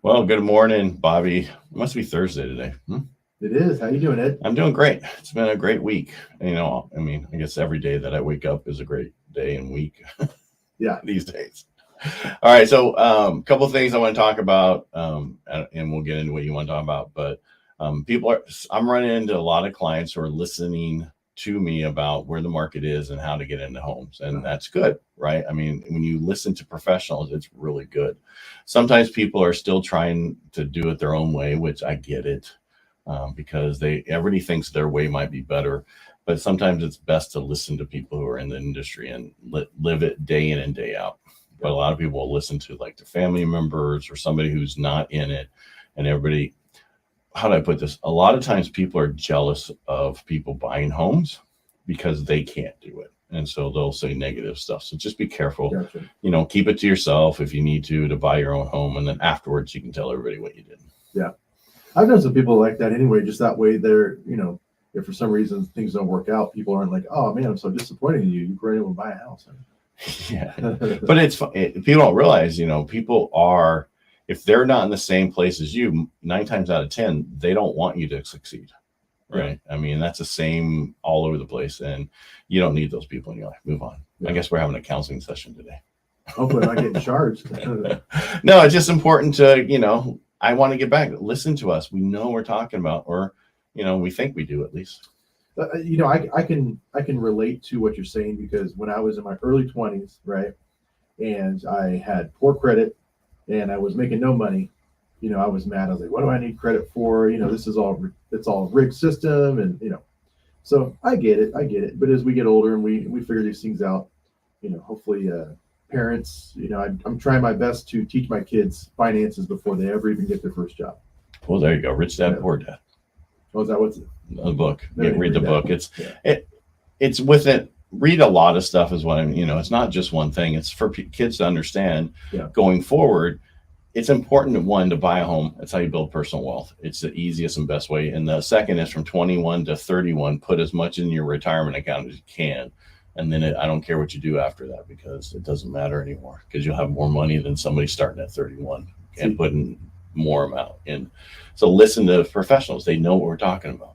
Well, good morning, Bobby. It must be Thursday today. It is. How you doing, Ed? I'm doing great. It's been a great week. I guess every day that I wake up is a great day and week Yeah. these days. All right, so a couple of things I want to talk about, and we'll get into what you want to talk about. But I'm running into a lot of clients who are listening to me about where the market is and how to get into homes, and that's good, right? I mean, when you listen to professionals, it's really good. Sometimes people are still trying to do it their own way, which I get it, because everybody thinks their way might be better. But sometimes it's best to listen to people who are in the industry and live it day in and day out. But a lot of people will listen to like their family members or somebody who's not in it, and everybody. How do I put this? A lot of times people are jealous of people buying homes because they can't do it. And so they'll say negative stuff. So just be careful. Gotcha. Keep it to yourself if you need to buy your own home. And then afterwards you can tell everybody what you did. Yeah. I've known some people like that anyway, just that way if for some reason things don't work out, people aren't like, oh man, I'm so disappointed in you. You were able to buy a house. Yeah. But people don't realize, people are, if they're not in the same place as you, 9 times out of 10, they don't want you to succeed. Right. Yeah. I mean, that's the same all over the place. And you don't need those people in your life. Move on. Yeah. I guess we're having a counseling session today. Hopefully I'm not getting charged. No, it's just important to, I want to get back. Listen to us. We know what we're talking about, or, we think we do at least. I can relate to what you're saying, because when I was in my early 20s, right, and I had poor credit and I was making no money, I was mad. I was like, what do I need credit for? It's all rigged system. And, so I get it. But as we get older and we figure these things out, hopefully parents, I'm trying my best to teach my kids finances before they ever even get their first job. Well, there you go. Rich Dad, Poor Dad. Oh, is that what's the book? Read the book. It's with it. Read a lot of stuff is what it's not just one thing. It's for kids to understand going forward. It's important to buy a home. That's how you build personal wealth. It's the easiest and best way. And the second is from 21 to 31, put as much in your retirement account as you can. And then I don't care what you do after that, because it doesn't matter anymore, because you'll have more money than somebody starting at 31 and putting more amount in. So listen to professionals. They know what we're talking about.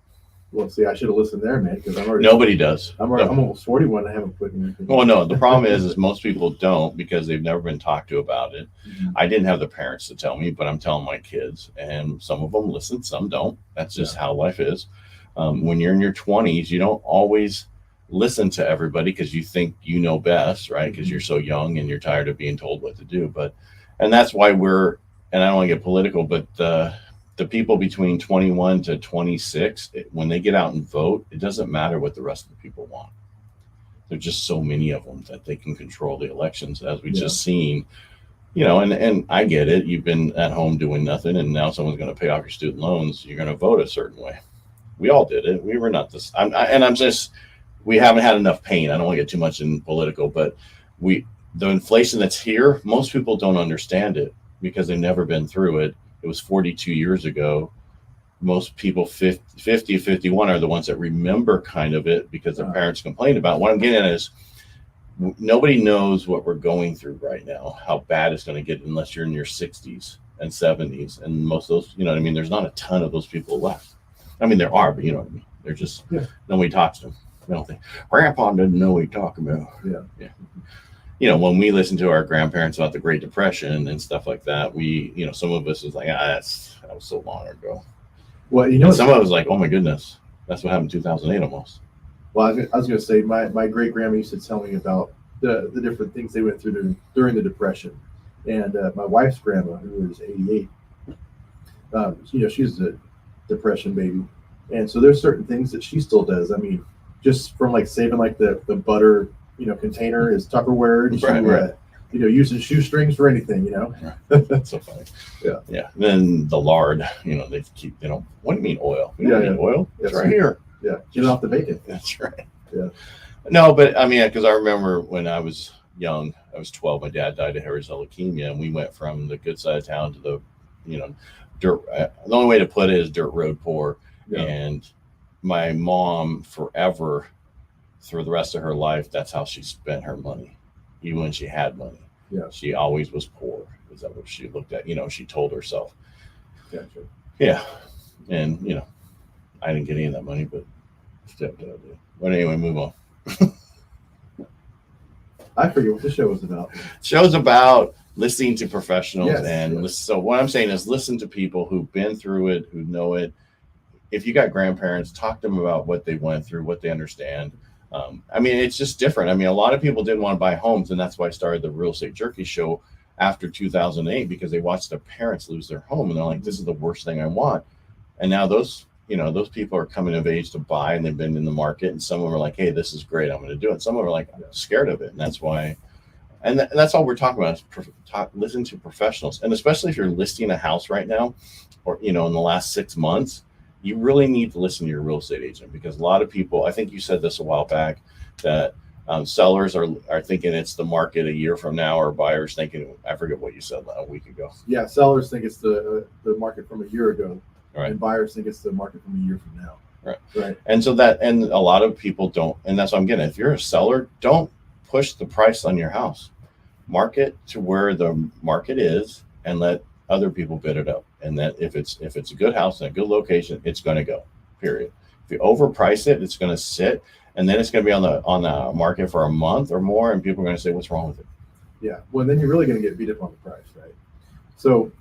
Well, see, I should have listened there, man, because nobody does. I'm almost 41. I haven't put anything. Well, no, the problem is most people don't, because they've never been talked to about it. Mm-hmm. I didn't have the parents to tell me, but I'm telling my kids, and some of them listen, some don't. That's just how life is. When you're in your 20s, you don't always listen to everybody because you think you know best, right? Because you're so young and you're tired of being told what to do. And that's why and I don't want to get political, but the people between 21 to 26, when they get out and vote, it doesn't matter what the rest of the people want. There's just so many of them that they can control the elections, as we just seen, and I get it. You've been at home doing nothing, and now someone's going to pay off your student loans. You're going to vote a certain way. We all did it. We were not this. We haven't had enough pain. I don't want to get too much in political, but the inflation that's here, most people don't understand it because they've never been through it. It was 42 years ago. Most people 50, 51 are the ones that remember kind of it because their parents complained about it. What I'm getting at is nobody knows what we're going through right now, how bad it's going to get, unless you're in your 60s and 70s. And most of those, there's not a ton of those people left. There are, but you know what I mean? They're just, nobody talks to them. I don't think Grandpa didn't know what he talked about. Yeah. When we listen to our grandparents about the Great Depression and stuff like that, some of us was like, that was so long ago. Well, some of us was like, oh my goodness, that's what happened in 2008 almost. Well, I was going to say, my great grandma used to tell me about the different things they went through during the Depression, and my wife's grandma, who was 88, she's a Depression baby, and so there's certain things that she still does. Just from like saving like the butter, container is Tupperware, right. Using shoestrings for anything, Right. That's so funny. Yeah. Then the lard, they keep, what do you mean oil? We don't need oil. It's right here. Yeah. Get off the bacon. That's right. Yeah. No, but because I remember when I was young, I was 12. My dad died of hairy cell leukemia, and we went from the good side of town to the, dirt. The only way to put it is dirt road poor. Yeah. And my mom forever, through the rest of her life, that's how she spent her money, even when she had money. Yeah. She always was poor. Is that what she looked at? She told herself. Gotcha. Yeah. And, I didn't get any of that money, but still. But anyway, move on. I forget what the show was about. Show's about listening to professionals. Yes, and yes. So what I'm saying is listen to people who've been through it, who know it. If you got grandparents, talk to them about what they went through, what they understand. It's just different. A lot of people didn't want to buy homes, and that's why I started the Real Estate Jerky show after 2008, because they watched their parents lose their home, and they're like, this is the worst thing I want. And now those people are coming of age to buy, and they've been in the market, and some of them are like, hey, this is great, I'm going to do it. Some of them are like, I'm scared of it. And that's why, and that's all we're talking about is listen to professionals. And especially if you're listing a house right now, or, in the last 6 months, you really need to listen to your real estate agent, because a lot of people, I think you said this a while back, that sellers are thinking it's the market a year from now, or buyers thinking, I forget what you said a week ago. Yeah, sellers think it's the market from a year ago, Right. and buyers think it's the market from a year from now. Right. And so and a lot of people don't, and that's what I'm getting. If you're a seller, don't push the price on your house. Market to where the market is, and let other people bid it up. And that if it's a good house in a good location, it's going to go. Period. If you overprice it, it's going to sit, and then it's going to be on the market for a month or more, and people are going to say, "What's wrong with it?" Yeah. Well, then you're really going to get beat up on the price, right? So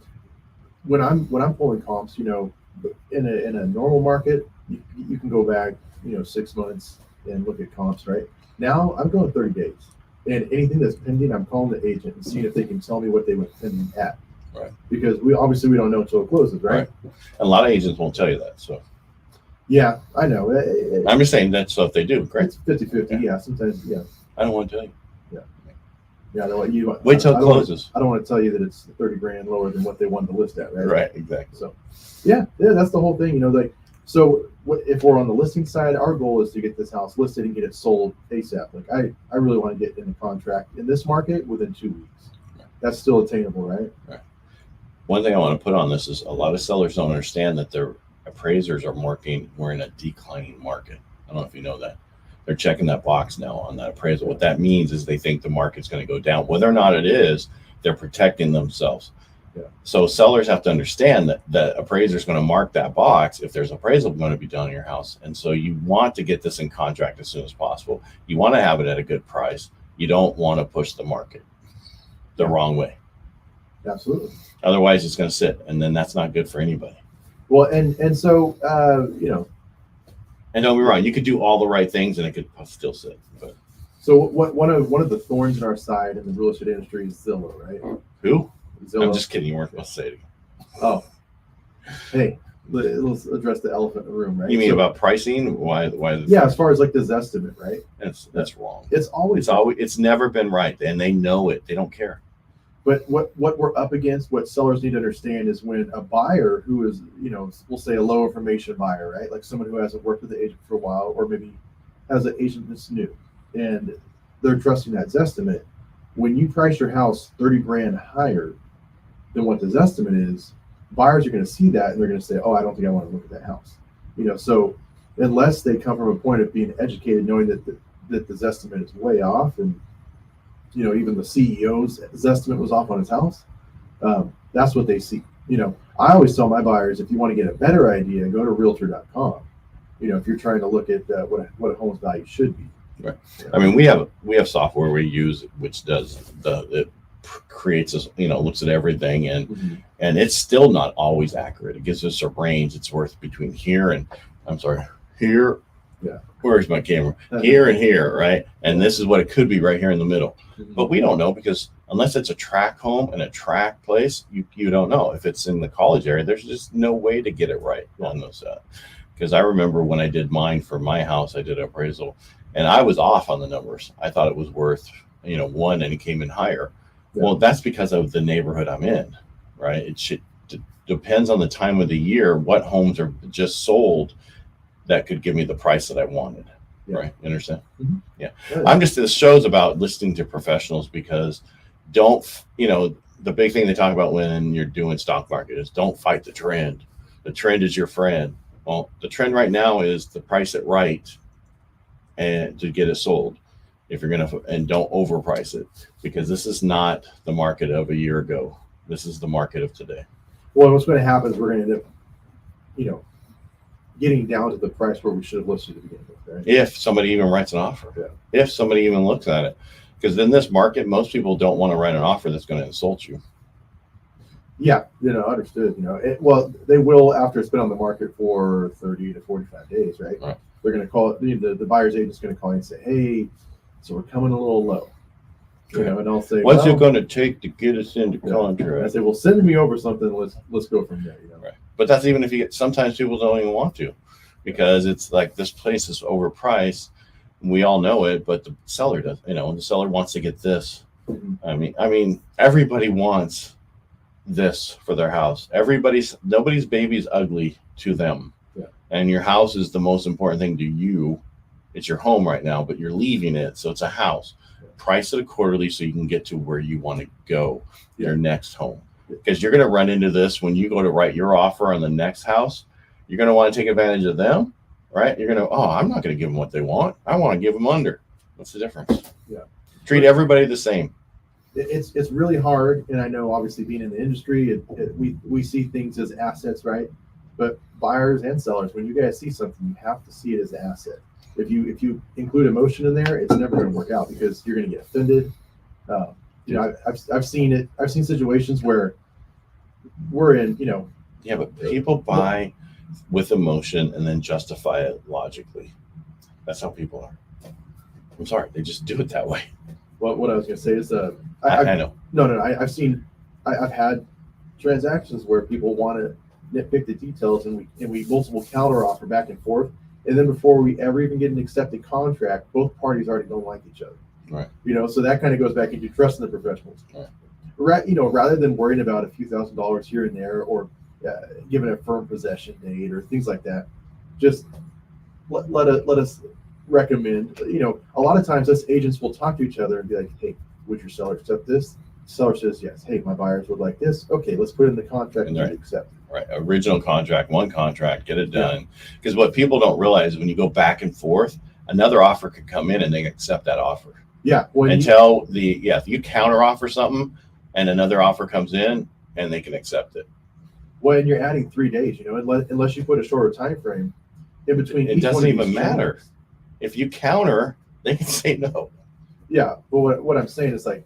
when I'm pulling comps, in a normal market, you can go back 6 months and look at comps, right? Now I'm going 30 days, and anything that's pending, I'm calling the agent and seeing if they can tell me what they went pending at. Right. Because we don't know until it closes, right? And a lot of agents won't tell you that. So. Yeah, I know. I'm just saying that. So if they do, great. It's 50-50. Yeah, sometimes. Yeah. I don't want to tell you. Yeah, you wait till it closes. I don't want to tell you that it's 30 grand lower than what they wanted to list at, right? Right. Exactly. So, yeah, that's the whole thing. So if we're on the listing side, our goal is to get this house listed and get it sold ASAP. Like I really want to get in the contract in this market within 2 weeks. That's still attainable, right? Right. One thing I want to put on this is a lot of sellers don't understand that their appraisers are marking we're in a declining market. I don't know if you know that. They're checking that box now on that appraisal. What that means is they think the market's going to go down. Whether or not it is, they're protecting themselves. Yeah. So sellers have to understand that the appraiser is going to mark that box if there's appraisal going to be done in your house. And so you want to get this in contract as soon as possible. You want to have it at a good price. You don't want to push the market the wrong way. Absolutely. Otherwise, it's going to sit, and then that's not good for anybody. Well, and so And don't be wrong, you could do all the right things, and it could still sit. But so one of the thorns in our side in the real estate industry is Zillow, right? who? Zillow. I'm just kidding. You weren't supposed to say it again. Oh, hey, let's address the elephant in the room, right? You mean about pricing? Why? Yeah, as far as like this estimate, right? That's wrong. It's never been right, and they know it. They don't care. But what we're up against, what sellers need to understand is when a buyer who is, we'll say a low information buyer, right? Like someone who hasn't worked with the agent for a while, or maybe has an agent that's new, and they're trusting that Zestimate. When you price your house 30 grand higher than what the Zestimate is, buyers are going to see that and they're going to say, oh, I don't think I want to look at that house. So unless they come from a point of being educated, knowing that the Zestimate is way off, and even the CEO's estimate was off on his house. That's what they see. I always tell my buyers, if you want to get a better idea, go to realtor.com. If you're trying to look at what a home's value should be. Right. We have software we use, which does it creates us, looks at everything, and it's still not always accurate. It gives us a range. It's worth between here and here. Yeah. Where's my camera? Here and here, right? And this is what it could be right here in the middle. But we don't know, because unless it's a tract home and a tract place, you don't know. If it's in the college area, there's just no way to get it right on those. Because I remember when I did mine for my house, I did an appraisal, and I was off on the numbers. I thought it was worth, 1, and it came in higher. Yeah. Well, that's because of the neighborhood I'm in, right? It depends on the time of the year, what homes are just sold that could give me the price that I wanted. Yeah. Right. You understand? Mm-hmm. Yeah. This show's about listening to professionals, because the big thing they talk about when you're doing stock market is don't fight the trend. The trend is your friend. Well, the trend right now is to price it right and to get it sold. if you're gonna, and don't overprice it, because this is not the market of a year ago. This is the market of today. Well, what's going to happen is we're going to end up, getting down to the price where we should have listed at the beginning of, right? If somebody even writes an offer, Yeah. if somebody even looks at it, because in this market, most people don't want to write an offer that's going to insult you. Yeah, understood. Well, they will after it's been on the market for 30 to 45 days, right? Right. They're going to call it, the buyer's agent's going to call you and say, hey, so we're coming a little low. And I'll say, what's it going to take to get us into contract? I say, well, send me over something. Let's go from there. Right. But that's even if you get, sometimes people don't even want to, because it's like, this place is overpriced. We all know it, but the seller does, the seller wants to get this. Mm-hmm. I mean, everybody wants this for their house. Nobody's baby is ugly to them. Yeah. And your house is the most important thing to you. It's your home right now, but you're leaving it. So it's a house. Price it accordingly so you can get to where you want to go, your next home. Because you're going to run into this when you go to write your offer on the next house. You're going to want to take advantage of them, right? You're going to, I'm not going to give them what they want. I want to give them under. What's the difference? Yeah. Treat everybody the same. It's really hard, and I know obviously being in the industry, we see things as assets, right? But buyers and sellers, when you guys see something, you have to see it as an asset. If you include emotion in there, it's never going to work out, because you're going to get offended. I've seen it. I've seen situations where we're in, Yeah, but people buy with emotion and then justify it logically. That's how people are. I'm sorry, they just do it that way. What I was going to say is, I know. No. I've had transactions where people want to nitpick the details, and we multiple counter offer back and forth. And then before we ever even get an accepted contract, both parties already don't like each other. Right. So that kind of goes back into trust in the professionals. Right. Rather than worrying about a few $1,000s here and there, or giving a firm possession date or things like that, just let us recommend. A lot of times us agents will talk to each other and be like, hey, would your seller accept this? Seller says yes. Hey, my buyers would like this. Okay, let's put it in the contract and accept. Right. Original contract, one contract, get it done. Because what people don't realize is when you go back and forth, another offer could come in and they accept that offer. Yeah. If you counter offer something and another offer comes in, and they can accept it. Well, and you're adding 3 days, unless you put a shorter time frame in between. It doesn't even matter. If you counter, they can say no. Yeah. But what I'm saying is, like,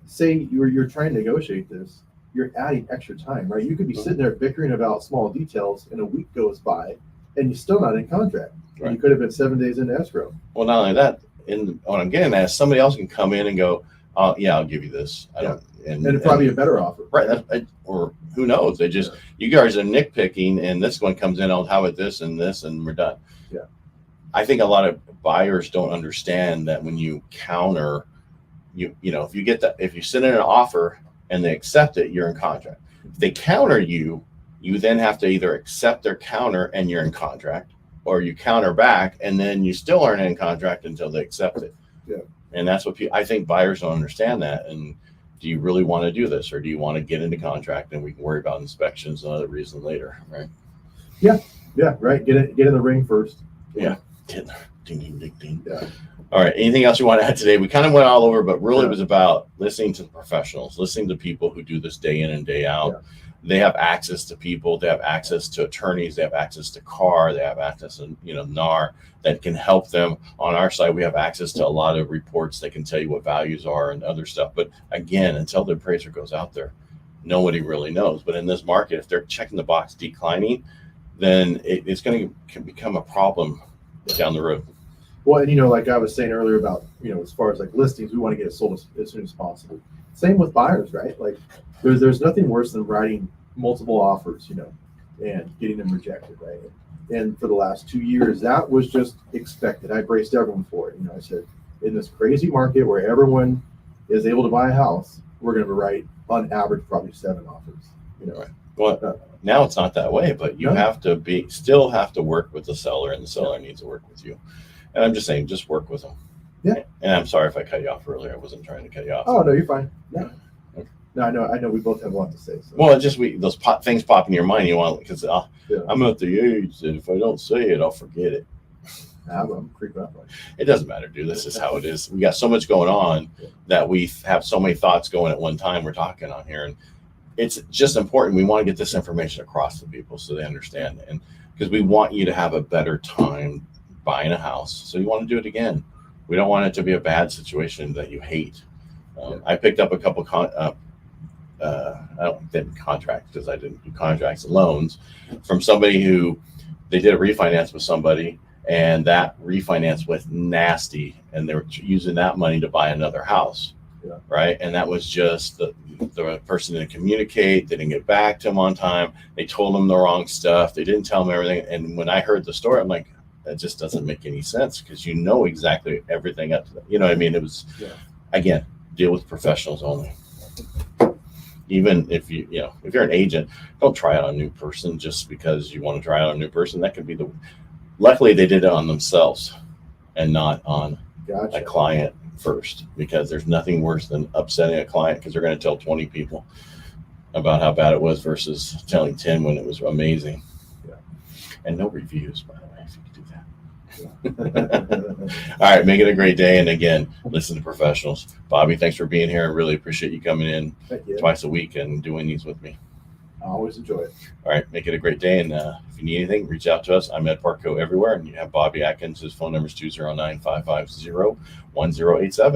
say you're trying to negotiate this, you're adding extra time, right? You could be sitting there bickering about small details, and a week goes by and you're still not in contract. Right. You could have been 7 days into escrow. Well, not only that, what I'm getting at is somebody else can come in and go, oh, yeah, I'll give you this. And it'd probably be a better offer. Right. Or who knows? They just, you guys are nitpicking, and this one comes in, how about this and this, and we're done. Yeah. I think a lot of buyers don't understand that when you counter, if you send in an offer and they accept it, you're in contract. If they counter you, you then have to either accept their counter and you're in contract, or you counter back and then you still aren't in contract until they accept it. Yeah. And that's what I think buyers don't understand that. And do you really want to do this, or do you want to get into contract and we can worry about inspections and other reason later, right? Yeah. Yeah. Right. Get in the ring first. Yeah. Get in there. Ding, ding, ding, ding. Yeah. All right. Anything else you want to add today? We kind of went all over, but really it was about listening to the professionals, listening to people who do this day in and day out. Yeah. They have access to people. They have access to attorneys. They have access to CAR. They have access to, NAR that can help them. On our side, we have access to a lot of reports that can tell you what values are and other stuff. But again, until the appraiser goes out there, nobody really knows. But in this market, if they're checking the box declining, then it's going to become a problem down the road. Well, and like I was saying earlier about, as far as like listings, we want to get it sold as soon as possible. Same with buyers, right? Like there's nothing worse than writing multiple offers, and getting them rejected, right? And for the last 2 years, that was just expected. I braced everyone for it. I said, in this crazy market where everyone is able to buy a house, we're going to write on average probably 7 offers. Right. Well, now it's not that way, but you still have to work with the seller, and the seller needs to work with you. And I'm just saying, just work with them. Yeah. And I'm sorry if I cut you off earlier. I wasn't trying to cut you off. Oh, no, you're fine. Yeah. Okay. No, I know we both have a lot to say. So. Well, it's just those things pop in your mind. You want, because I'm at the age that if I don't say it, I'll forget it. I'm creeping up. It doesn't matter, dude. This is how it is. We got so much going on that we have so many thoughts going at one time. We're talking on here, and it's just important. We want to get this information across to people so they understand, and because we want you to have a better time buying a house, so you want to do it again. We don't want it to be a bad situation that you hate. I picked up a couple I didn't contract because I didn't do contracts and loans from somebody who they did a refinance with somebody, and that refinance went nasty, and they were using that money to buy another house. Right. And that was just the person didn't communicate. They didn't get back to them on time. They told them the wrong stuff. They didn't tell them everything. And when I heard the story, I'm like, that just doesn't make any sense, because you know exactly everything up to that. You know what I mean? It was, again, deal with professionals only. Even if if you're an agent, don't try out a new person just because you want to try out a new person. That could be luckily they did it on themselves and not on a client first, because there's nothing worse than upsetting a client because they're going to tell 20 people about how bad it was versus telling 10 when it was amazing. And no reviews, by the way, if you could do that. All right, make it a great day. And again, listen to professionals. Bobby, thanks for being here. I really appreciate you coming in twice a week and doing these with me. I always enjoy it. All right, make it a great day. And if you need anything, reach out to us. I'm at Parcaut everywhere. And you have Bobby Atkins. His phone number is 209-550-1087.